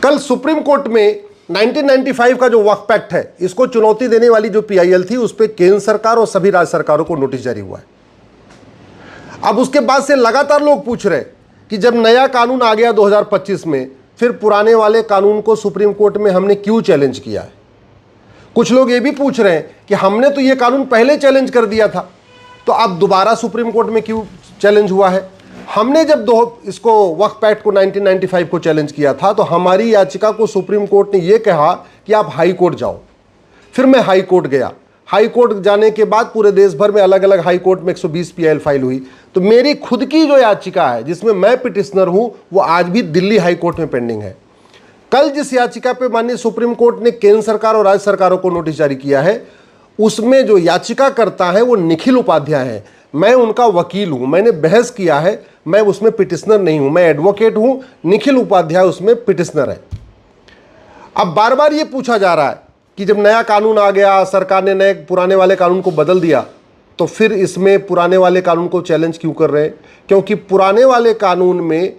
कल supreme court में 1995 का जो वक्फ एक्ट है, इसको चुनौती देने वाली जो पीआईएल थी, उस पर केंद्र सरकार और सभी राज्य सरकारों को नोटिस जारी हुआ है। अब उसके बाद से लगातार लोग पूछ रहे कि जब नया कानून आ गया 2025 में, फिर पुराने वाले कानून को सुप्रीम कोर्ट में हमने क्यों चैलेंज किया है। कुछ लोग ये भी पूछ रहे हैं कि हमने तो ये कानून पहले चैलेंज कर दिया था, तो अब दोबारा सुप्रीम कोर्ट में क्यों चैलेंज हुआ है। हमने जब इसको वक्फ एक्ट को 1995 को चैलेंज किया था, तो हमारी याचिका को सुप्रीम कोर्ट ने यह कहा कि आप हाई कोर्ट जाओ। फिर मैं हाई कोर्ट गया। हाई कोर्ट जाने के बाद पूरे देश भर में अलग अलग हाई कोर्ट में 120 पीआईएल फाइल हुई। तो मेरी खुद की जो याचिका है, जिसमें मैं पिटिशनर हूं, वो आज भी दिल्ली हाई कोर्ट में पेंडिंग है। कल जिस याचिका पे माननीय सुप्रीम कोर्ट ने केंद्र सरकार और राज्य सरकारों को नोटिस जारी किया है, उसमें जो याचिका करता है वो निखिल उपाध्याय है। मैं उनका वकील हूं, मैंने बहस किया है, मैं उसमें पिटिशनर नहीं हूं, मैं एडवोकेट हूं। निखिल उपाध्याय उसमें पिटिशनर है। अब बार बार ये पूछा जा रहा है कि जब नया कानून आ गया, सरकार ने नए पुराने वाले कानून को बदल दिया, तो फिर इसमें पुराने वाले कानून को चैलेंज क्यों कर रहे हैं। क्योंकि पुराने वाले कानून में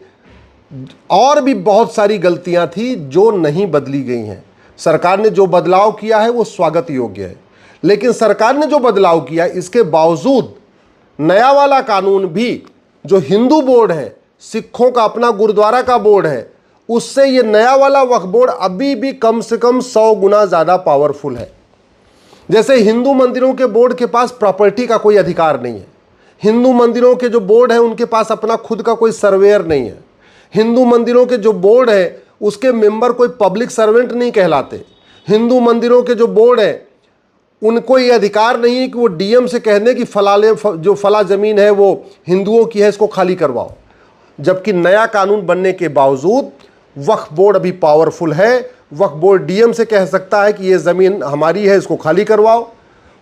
और भी बहुत सारी गलतियां थी जो नहीं बदली गई हैं। सरकार ने जो बदलाव किया है वो स्वागत योग्य है, लेकिन सरकार ने जो बदलाव किया, इसके बावजूद नया वाला कानून भी, जो हिंदू बोर्ड है, सिखों का अपना गुरुद्वारा का बोर्ड है, उससे ये नया वाला वक्फ बोर्ड अभी भी कम से कम 100 गुना ज़्यादा पावरफुल है। जैसे हिंदू मंदिरों के बोर्ड के पास प्रॉपर्टी का कोई अधिकार नहीं है, हिंदू मंदिरों के जो बोर्ड है उनके पास अपना खुद का कोई सर्वेयर नहीं है, हिंदू मंदिरों के जो बोर्ड है उसके मेंबर कोई पब्लिक सर्वेंट नहीं कहलाते, हिंदू मंदिरों के जो बोर्ड है उनको ये अधिकार नहीं है कि वो डीएम से कह दें कि जो फला ज़मीन है वो हिंदुओं की है, इसको खाली करवाओ। जबकि नया कानून बनने के बावजूद वक्फ बोर्ड अभी पावरफुल है। वक्फ बोर्ड डीएम से कह सकता है कि ये ज़मीन हमारी है, इसको खाली करवाओ।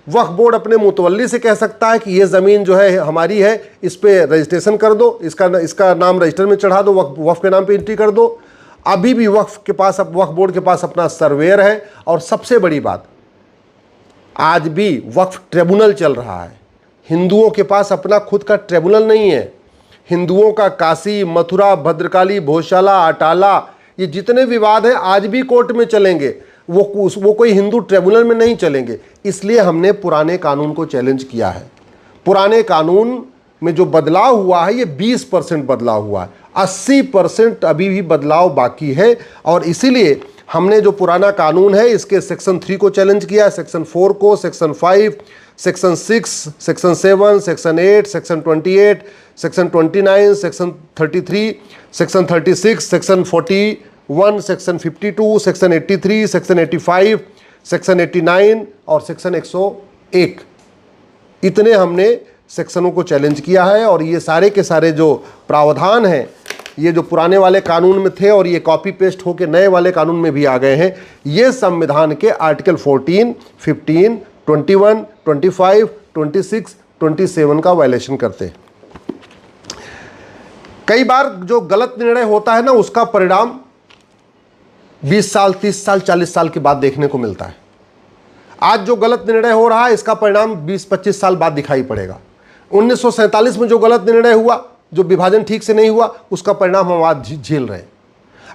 वक्फ बोर्ड अपने मुतवल्ली से कह सकता है कि ये ज़मीन जो है हमारी है, इस पर रजिस्ट्रेशन कर दो, इसका नाम रजिस्टर में चढ़ा दो, वक्फ के नाम पे एंट्री कर दो। अभी भी वक्फ बोर्ड के पास अपना सर्वेयर है। और सबसे बड़ी बात, आज भी वक्फ ट्रिब्यूनल चल रहा है। हिंदुओं के पास अपना खुद का ट्रिब्यूनल नहीं है। हिंदुओं का काशी, मथुरा, भद्रकाली, भोजशाला, अटाला, ये जितने विवाद हैं आज भी कोर्ट में चलेंगे, वो कोई हिंदू ट्रिब्यूनल में नहीं चलेंगे। इसलिए हमने पुराने कानून को चैलेंज किया है। पुराने कानून में जो बदलाव हुआ है, ये 20% बदलाव हुआ है, 80% अभी भी बदलाव बाकी है। और इसीलिए हमने जो पुराना कानून है, इसके सेक्शन 3 को चैलेंज किया है, सेक्शन 4 को, section 5, section 6, section 7, section 8, section 28, section 29, section 33, section 36, section 41, section 52, section 83, section 85, section 89 और सेक्शन 101। इतने हमने सेक्शनों को चैलेंज किया है। और ये सारे के सारे जो प्रावधान हैं, ये जो पुराने वाले कानून में थे और ये कॉपी पेस्ट होकर नए वाले कानून में भी आ गए हैं, ये संविधान के आर्टिकल 14, 15, 21, 25, 26, 27 का वायलेशन करते हैं। कई बार जो गलत निर्णय होता है ना, उसका परिणाम 20 साल, 30 साल, 40 साल के बाद देखने को मिलता है। आज जो गलत निर्णय हो रहा है, इसका परिणाम 20-25 साल बाद दिखाई पड़ेगा। 1947 में जो गलत निर्णय हुआ, जो विभाजन ठीक से नहीं हुआ, उसका परिणाम हम आज झेल रहे हैं।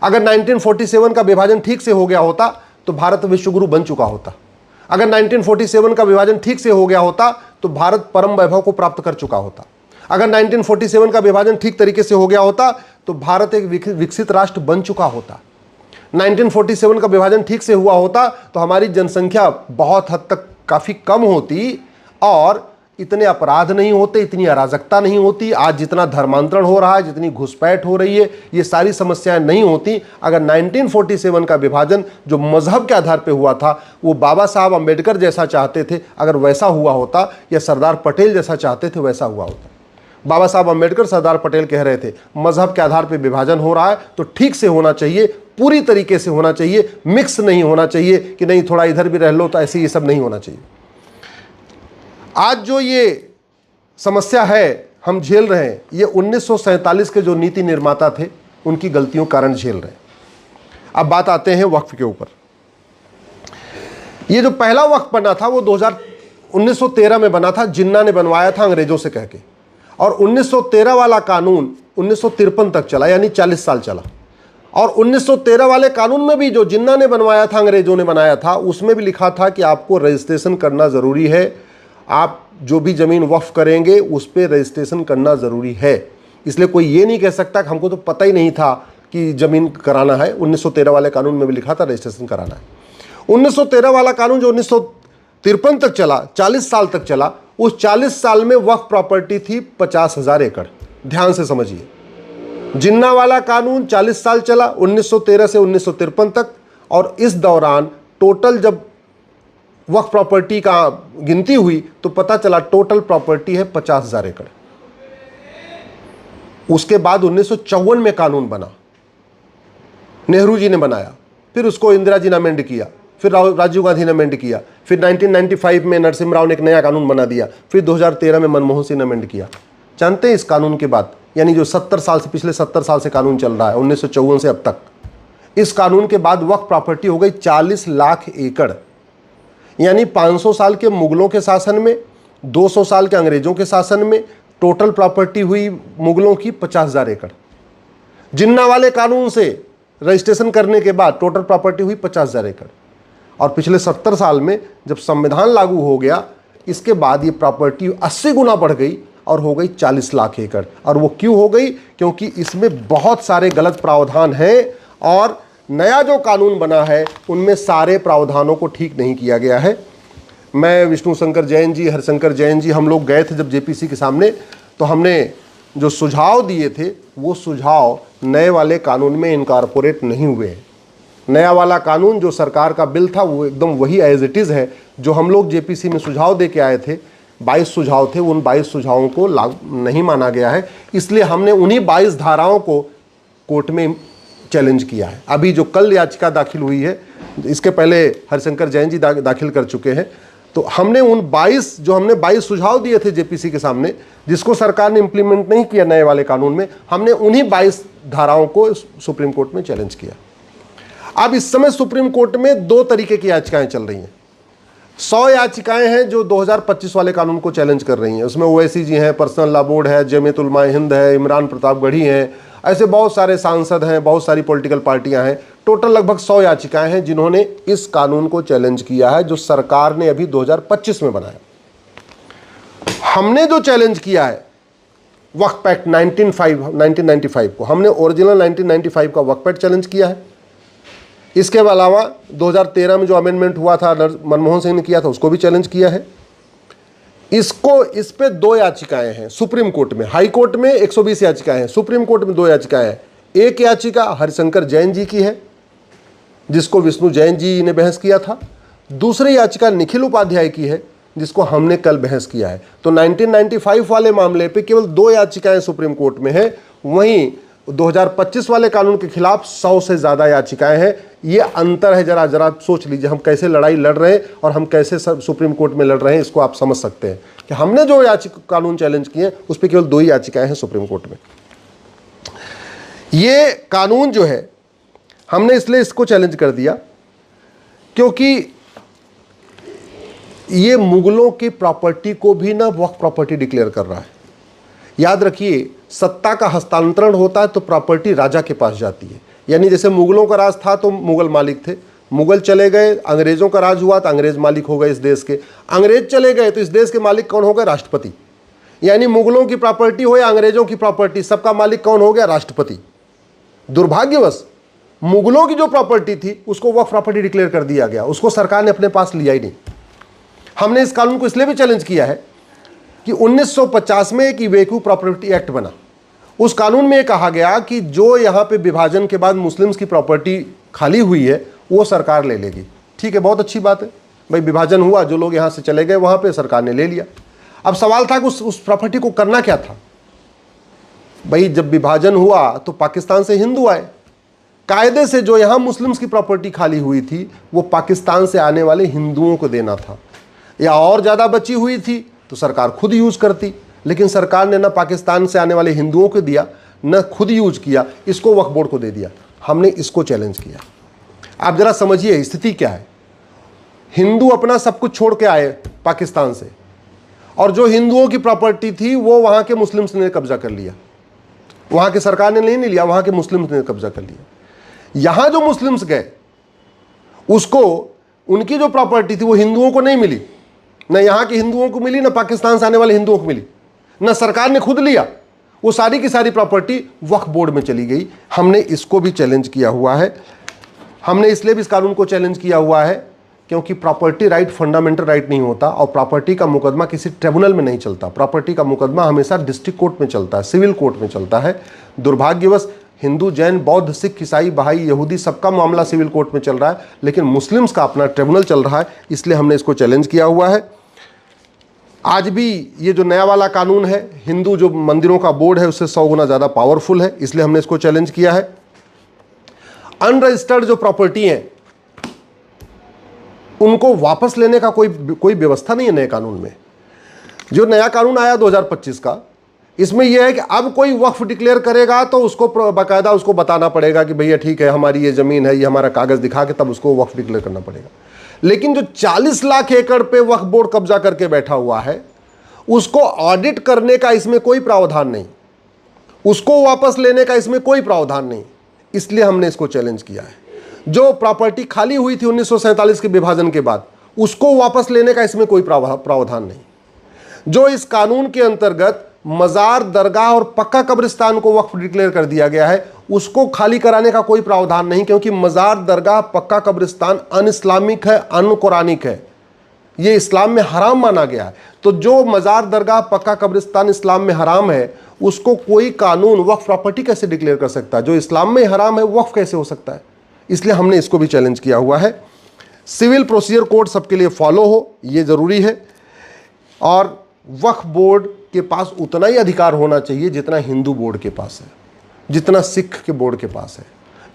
अगर 1947 का विभाजन ठीक से हो गया होता तो भारत विश्वगुरु बन चुका होता। अगर 1947 का विभाजन ठीक से हो गया होता तो भारत परम वैभव को प्राप्त कर चुका होता। अगर 1947 का विभाजन ठीक तरीके से हो गया होता तो भारत एक विकसित राष्ट्र बन चुका होता। 1947 का विभाजन ठीक से हुआ होता तो हमारी जनसंख्या बहुत हद तक काफ़ी कम होती और इतने अपराध नहीं होते, इतनी अराजकता नहीं होती। आज जितना धर्मांतरण हो रहा है, जितनी घुसपैठ हो रही है, ये सारी समस्याएं नहीं होती अगर 1947 का विभाजन जो मजहब के आधार पे हुआ था, वो बाबा साहब अम्बेडकर जैसा चाहते थे, अगर वैसा हुआ होता, या सरदार पटेल जैसा चाहते थे वैसा हुआ होता। बाबा साहब अम्बेडकर, सरदार पटेल कह रहे थे मजहब के आधार पर विभाजन हो रहा है तो ठीक से होना चाहिए, पूरी तरीके से होना चाहिए, मिक्स नहीं होना चाहिए कि नहीं थोड़ा इधर भी रह लो, तो ऐसे ये सब नहीं होना चाहिए। आज जो ये समस्या है हम झेल रहे हैं, ये 1947 के जो नीति निर्माता थे उनकी गलतियों के कारण झेल रहे हैं। अब बात आते हैं वक्फ के ऊपर। ये जो पहला वक्फ बना था वो 1913 में बना था, जिन्ना ने बनवाया था अंग्रेजों से कह के। और 1913 वाला कानून 1953 तक चला, यानी 40 साल चला। और 1913 वाले कानून में भी जो जिन्ना ने बनवाया था, अंग्रेजों ने बनाया था, उसमें भी लिखा था कि आपको रजिस्ट्रेशन करना ज़रूरी है। आप जो भी ज़मीन वक्फ करेंगे उस पर रजिस्ट्रेशन करना ज़रूरी है। इसलिए कोई ये नहीं कह सकता कि हमको तो पता ही नहीं था कि ज़मीन कराना है। 1913 वाले कानून में भी लिखा था रजिस्ट्रेशन कराना है। 1913 वाला कानून जो 1953 तक चला, 40 साल तक चला, उस 40 साल में वक्फ प्रॉपर्टी थी 50,000 एकड़। ध्यान से समझिए, जिन्ना वाला कानून 40 साल चला, 1913 से 1953 तक, और इस दौरान टोटल जब वक्फ प्रॉपर्टी का गिनती हुई तो पता चला टोटल प्रॉपर्टी है 50,000 एकड़। उसके बाद 1954 में कानून बना, नेहरू जी ने बनाया, फिर उसको इंदिरा जी ने अमेंड किया, फिर राजीव गांधी ने अमेंड किया, फिर 1995 में नरसिम्हा राव ने एक नया कानून बना दिया, फिर 2013 में मनमोहन सिंह ने अमेंड किया। जानते हैं इस कानून के बाद, यानी जो 70 साल से, पिछले 70 साल से कानून चल रहा है, 1954 से अब तक, इस कानून के बाद वक्फ प्रॉपर्टी हो गई 40 लाख एकड़। यानी 500 साल के मुगलों के शासन में, 200 साल के अंग्रेजों के शासन में टोटल प्रॉपर्टी हुई मुगलों की 50,000 एकड़। जिन्ना वाले कानून से रजिस्ट्रेशन करने के बाद टोटल प्रॉपर्टी हुई 50,000 एकड़। और पिछले 70 साल में जब संविधान लागू हो गया, इसके बाद ये प्रॉपर्टी 80 गुना बढ़ गई और हो गई 40 लाख एकड़। और वो क्यों हो गई? क्योंकि इसमें बहुत सारे गलत प्रावधान हैं और नया जो कानून बना है उनमें सारे प्रावधानों को ठीक नहीं किया गया है। मैं, विष्णु शंकर जैन जी, हरिशंकर जैन जी, हम लोग गए थे जब जेपीसी के सामने, तो हमने जो सुझाव दिए थे वो सुझाव नए वाले कानून में इनकॉर्पोरेट नहीं हुए हैं। नया वाला कानून जो सरकार का बिल था वो एकदम वही एज इट इज़ है। जो हम लोग जेपीसी में सुझाव दे के आए थे, 22 सुझाव थे, उन 22 सुझावों को लागू नहीं माना गया है। इसलिए हमने उन्हीं 22 धाराओं को कोर्ट में चैलेंज किया है। अभी जो कल याचिका दाखिल हुई है, इसके पहले हरिशंकर जैन जी दाखिल कर चुके हैं, तो हमने उन 22 सुझाव दिए थे जेपीसी के सामने, जिसको सरकार ने इंप्लीमेंट नहीं किया नए वाले कानून में, हमने उन्हीं 22 धाराओं को सुप्रीम कोर्ट में चैलेंज किया। अब इस समय सुप्रीम कोर्ट में 2 तरीके की याचिकाएं चल रही हैं। 100 याचिकाएं हैं जो 2025 वाले कानून को चैलेंज कर रही हैं। उसमें ओवैसी जी हैं, पर्सनल लॉ बोर्ड है, जमीयत उलमा हिंद है, इमरान प्रतापगढ़ी हैं, ऐसे बहुत सारे सांसद हैं, बहुत सारी पॉलिटिकल पार्टियां हैं। टोटल लगभग 100 याचिकाएं हैं जिन्होंने इस कानून को चैलेंज किया है जो सरकार ने अभी 2025 में बनाया। हमने जो चैलेंज किया है वक्फ एक्ट 1995 को, हमने ओरिजिनल 1995 का वक्फ एक्ट चैलेंज किया है। इसके अलावा 2013 में जो अमेंडमेंट हुआ था, मनमोहन सिंह ने किया था, उसको भी चैलेंज किया है। इस पे 2 याचिकाएं हैं सुप्रीम कोर्ट में। हाई कोर्ट में 120 याचिकाएं हैं, सुप्रीम कोर्ट में 2 याचिकाएं हैं। एक याचिका हरिशंकर जैन जी की है जिसको विष्णु जैन जी ने बहस किया था। दूसरी याचिका निखिल उपाध्याय की है जिसको हमने कल बहस किया है। तो 1995 वाले मामले पे केवल 2 याचिकाएं सुप्रीम कोर्ट में है, वहीं 2025 वाले कानून के खिलाफ 100 से ज़्यादा याचिकाएं हैं। ये अंतर है, जरा सोच लीजिए हम कैसे लड़ाई लड़ रहे हैं और हम कैसे सुप्रीम कोर्ट में लड़ रहे हैं। इसको आप समझ सकते हैं कि हमने जो कानून चैलेंज किए उस पर केवल 2 ही याचिकाएं हैं सुप्रीम कोर्ट में। ये कानून जो है हमने इसलिए इसको चैलेंज कर दिया क्योंकि ये मुगलों की प्रॉपर्टी को भी ना वक्फ प्रॉपर्टी डिक्लेयर कर रहा है। याद रखिए, सत्ता का हस्तांतरण होता है तो प्रॉपर्टी राजा के पास जाती है। यानी जैसे मुगलों का राज था तो मुगल मालिक थे, मुगल चले गए, अंग्रेजों का राज हुआ तो अंग्रेज मालिक हो गए इस देश के, अंग्रेज चले गए तो इस देश के मालिक कौन हो गए? राष्ट्रपति। यानी मुगलों की प्रॉपर्टी हो या अंग्रेजों की प्रॉपर्टी, सबका मालिक कौन हो गया? राष्ट्रपति। दुर्भाग्यवश मुगलों की जो प्रॉपर्टी थी उसको वक्फ प्रॉपर्टी डिक्लेयर कर दिया गया, उसको सरकार ने अपने पास लिया ही नहीं। हमने इस कानून को इसलिए भी चैलेंज किया है कि 1950 में एक इवेक्यू प्रॉपर्टी एक्ट बना। उस कानून में कहा गया कि जो यहाँ पे विभाजन के बाद मुस्लिम्स की प्रॉपर्टी खाली हुई है वो सरकार ले लेगी। ठीक है, बहुत अच्छी बात है भाई, विभाजन हुआ, जो लोग यहाँ से चले गए वहाँ पे सरकार ने ले लिया। अब सवाल था कि उस प्रॉपर्टी को करना क्या था। भाई जब विभाजन हुआ तो पाकिस्तान से हिंदू आए, कायदे से जो यहाँ मुस्लिम्स की प्रॉपर्टी खाली हुई थी वो पाकिस्तान से आने वाले हिंदुओं को देना था, या और ज़्यादा बची हुई थी तो सरकार खुद यूज करती। लेकिन सरकार ने न पाकिस्तान से आने वाले हिंदुओं को दिया, न खुद यूज किया, इसको वक्फ बोर्ड को दे दिया। हमने इसको चैलेंज किया। आप ज़रा समझिए स्थिति क्या है। हिंदू अपना सब कुछ छोड़ के आए पाकिस्तान से, और जो हिंदुओं की प्रॉपर्टी थी वो वहाँ के मुस्लिम्स ने कब्जा कर लिया। वहाँ की सरकार ने नहीं लिया, वहाँ के मुस्लिम्स ने कब्जा कर लिया। यहां जो मुस्लिम्स गए उसको उनकी जो प्रॉपर्टी थी वो हिंदुओं को नहीं मिली, न यहां के हिंदुओं को मिली, न पाकिस्तान से आने वाले हिंदुओं को मिली, न सरकार ने खुद लिया। वो सारी की सारी प्रॉपर्टी वक्फ बोर्ड में चली गई। हमने इसको भी चैलेंज किया हुआ है। हमने इसलिए भी इस कानून को चैलेंज किया हुआ है क्योंकि प्रॉपर्टी राइट फंडामेंटल राइट नहीं होता और प्रॉपर्टी का मुकदमा किसी ट्रिब्यूनल में नहीं चलता। प्रॉपर्टी का मुकदमा हमेशा डिस्ट्रिक्ट कोर्ट में चलता है, सिविल कोर्ट में चलता है। दुर्भाग्यवश हिंदू, जैन, बौद्ध, सिख, ईसाई, बहाई, यहूदी सबका मामला सिविल कोर्ट में चल रहा है, लेकिन मुस्लिम्स का अपना ट्रिब्यूनल चल रहा है। इसलिए हमने इसको चैलेंज किया हुआ है। आज भी ये जो नया वाला कानून है, हिंदू जो मंदिरों का बोर्ड है उससे 100 गुना ज़्यादा पावरफुल है, इसलिए हमने इसको चैलेंज किया है। अनरजिस्टर्ड जो प्रॉपर्टी हैं उनको वापस लेने का कोई व्यवस्था नहीं है नए कानून में। जो नया कानून आया 2025 का, इसमें यह है कि अब कोई वक्फ डिक्लेयर करेगा तो उसको बाकायदा उसको बताना पड़ेगा कि भैया ठीक है हमारी ये ज़मीन है, ये हमारा कागज़ दिखा के तब उसको वक्फ डिक्लेयर करना पड़ेगा। लेकिन जो 40 लाख एकड़ पे वक्फ बोर्ड कब्जा करके बैठा हुआ है उसको ऑडिट करने का इसमें कोई प्रावधान नहीं, उसको वापस लेने का इसमें कोई प्रावधान नहीं। इसलिए हमने इसको चैलेंज किया है। जो प्रॉपर्टी खाली हुई थी 1947 के विभाजन के बाद, उसको वापस लेने का इसमें कोई प्रावधान नहीं। जो इस कानून के अंतर्गत मजार, दरगाह और पक्का कब्रिस्तान को वक्फ डिक्लेयर कर दिया गया है, उसको खाली कराने का कोई प्रावधान नहीं, क्योंकि मजार, दरगाह, पक्का कब्रिस्तान अन इस्लामिक है, अन कुरानिक है, ये इस्लाम में हराम माना गया है। तो जो मजार, दरगाह, पक्का कब्रिस्तान इस्लाम में हराम है, उसको कोई कानून वक्फ प्रॉपर्टी कैसे डिक्लेयर कर सकता है? जो इस्लाम में हराम है वक्फ कैसे हो सकता है? इसलिए हमने इसको भी चैलेंज किया हुआ है। सिविल प्रोसीजर कोड सबके लिए फॉलो हो, ये ज़रूरी है। और वक्फ बोर्ड के पास उतना ही अधिकार होना चाहिए जितना हिंदू बोर्ड के पास है, जितना सिख के बोर्ड के पास है।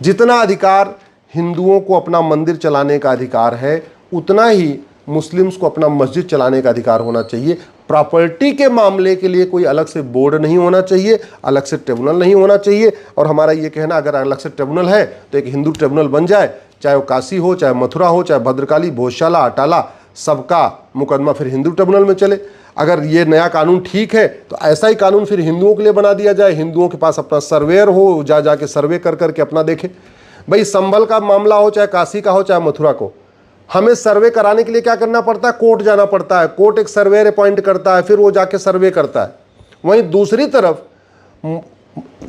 जितना अधिकार हिंदुओं को अपना मंदिर चलाने का अधिकार है, उतना ही मुस्लिम्स को अपना मस्जिद चलाने का अधिकार होना चाहिए। प्रॉपर्टी के मामले के लिए कोई अलग से बोर्ड नहीं होना चाहिए, अलग से ट्रिब्यूनल नहीं होना चाहिए। और हमारा ये कहना, अगर अलग से ट्रिब्यूनल है तो एक हिंदू ट्रिब्यूनल बन जाए, चाहे वो काशी हो, चाहे मथुरा हो, चाहे भद्रकाली, भोजशाला, अटाला, सबका मुकदमा फिर हिंदू ट्रिब्यूनल में चले। अगर ये नया कानून ठीक है तो ऐसा ही कानून फिर हिंदुओं के लिए बना दिया जाए, हिंदुओं के पास अपना सर्वेयर हो, जाके सर्वे कर करके अपना देखे। भाई संभल का मामला हो, चाहे काशी का हो, चाहे मथुरा को, हमें सर्वे कराने के लिए क्या करना पड़ता है? कोर्ट जाना पड़ता है। कोर्ट एक सर्वेयर अपॉइंट करता है, फिर वो जाके सर्वे करता है। वहीं दूसरी तरफ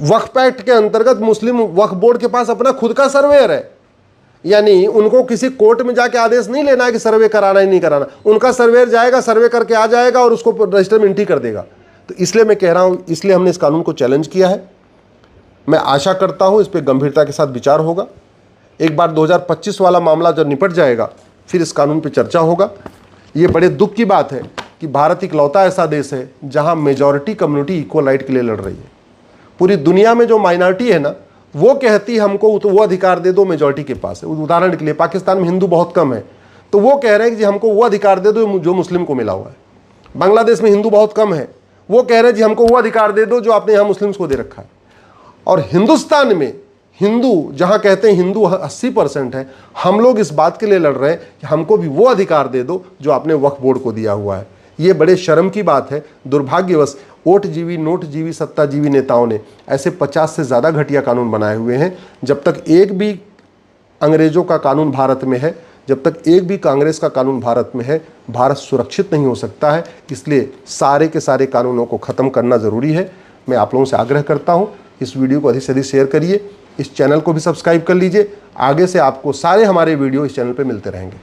वक्फ एक्ट के अंतर्गत मुस्लिम वक्फ बोर्ड के पास अपना खुद का सर्वेयर है, यानी उनको किसी कोर्ट में जाके आदेश नहीं लेना है कि सर्वे कराना ही नहीं कराना। उनका सर्वेयर जाएगा, सर्वे करके आ जाएगा और उसको रजिस्टर में एंट्री कर देगा। तो इसलिए मैं कह रहा हूँ, इसलिए हमने इस कानून को चैलेंज किया है। मैं आशा करता हूँ इस पर गंभीरता के साथ विचार होगा। एक बार 2025 वाला मामला जब निपट जाएगा फिर इस कानून पर चर्चा होगा। ये बड़े दुख की बात है कि भारत इकलौता ऐसा देश है जहाँ मेजॉरिटी कम्युनिटी इक्वल राइट के लिए लड़ रही है। पूरी दुनिया में जो माइनॉरिटी है ना, वो कहती हमको तो वो अधिकार दे दो मेजॉरिटी के पास है। उदाहरण के लिए पाकिस्तान में हिंदू बहुत कम है, तो वो कह रहे हैं कि जी हमको वो अधिकार दे दो जो मुस्लिम को मिला हुआ है। बांग्लादेश में हिंदू बहुत कम है, वो कह रहे हैं जी हमको वो अधिकार दे दो जो आपने यहाँ मुस्लिम्स को दे रखा है। और हिंदुस्तान में हिंदू जहाँ कहते हैं हिंदू 80% है, हम लोग इस बात के लिए लड़ रहे हैं कि हमको भी वो अधिकार दे दो जो आपने वक्फ बोर्ड को दिया हुआ है। ये बड़े शर्म की बात है। दुर्भाग्यवश वोटजीवी, नोटजीवी, सत्ताजीवी नेताओं ने ऐसे 50 से ज़्यादा घटिया कानून बनाए हुए हैं। जब तक एक भी अंग्रेज़ों का कानून भारत में है, जब तक एक भी कांग्रेस का कानून भारत में है, भारत सुरक्षित नहीं हो सकता है। इसलिए सारे के सारे कानूनों को ख़त्म करना ज़रूरी है। मैं आप लोगों से आग्रह करता हूँ, इस वीडियो को अधिक से अधिक शेयर करिए, इस चैनल को भी सब्सक्राइब कर लीजिए। आगे से आपको सारे हमारे वीडियो इस चैनल पर मिलते रहेंगे।